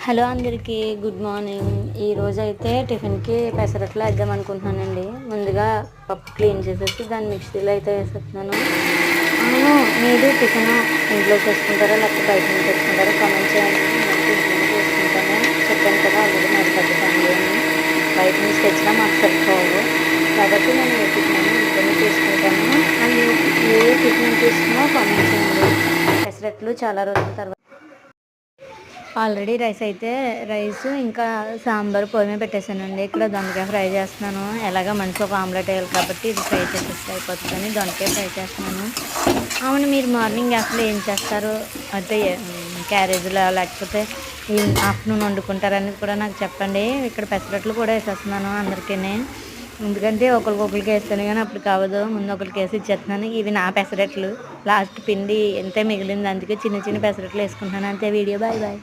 Hello అందరికీ good morning. ఈరోజైతే టిఫిన్కి పెసరట్లు వేద్దాం అనుకుంటున్నానండి. ముందుగా పప్పు క్లీన్ చేసేసి దాన్ని మిక్సీలో అయితే వేసేస్తున్నాను. అవును, మీరు టిఫిన్ ఇంట్లో చేసుకుంటారా లేకపోతే బయట నుంచి తెచ్చుకుంటారా కామెంట్ చేయండి. నేను ఇంట్లోనే చేసుకుంటాను. చెప్పాను కదా ఆల్రెడీ మాది పెద్ద ఫ్యామిలీ అని. బయట నుంచి తెచ్చినా మాకు సరిపోవు, కాబట్టి నేను ఏ టిఫిన్ ఇంట్లోనే చేసుకుంటాను. అండ్ ఏ టిఫిన్ తీసుకున్నా కామెంట్ చేయండి. పెసరట్లు చాలా రోజుల తర్వాత ఆల్రెడీ రైస్ ఇంకా సాంబార్ పొయ్యి మీద పెట్టేశానండి. ఇక్కడ దొండకాయ ఫ్రై చేస్తున్నాను. ఎలాగ మనిషి ఒక ఆమ్లెట్ వేయాలి కాబట్టి ఇది ఫ్రై చేసేస్తే అయిపోతుందని దొండకాయ ఫ్రై చేస్తున్నాను. అవును, మీరు మార్నింగ్ అసలు ఏం చేస్తారు? అంటే క్యారేజ్లో లేకపోతే ఈ ఆఫ్టర్నూన్ వండుకుంటారనేది కూడా నాకు చెప్పండి. ఇక్కడ పెసరట్లు కూడా వేసేస్తున్నాను అందరికీ. ఎందుకంటే ఒకరికొకరికి వేస్తాను కానీ అప్పుడు కావదు, ముందు ఒకరికి వేసి ఇచ్చేస్తున్నాను. ఇవి నా పెసరట్లు. లాస్ట్ పిండి ఎంతే మిగిలింది, అందుకే చిన్న చిన్న పెసరట్లు వేసుకుంటున్నాను. అంతే. Video bye bye.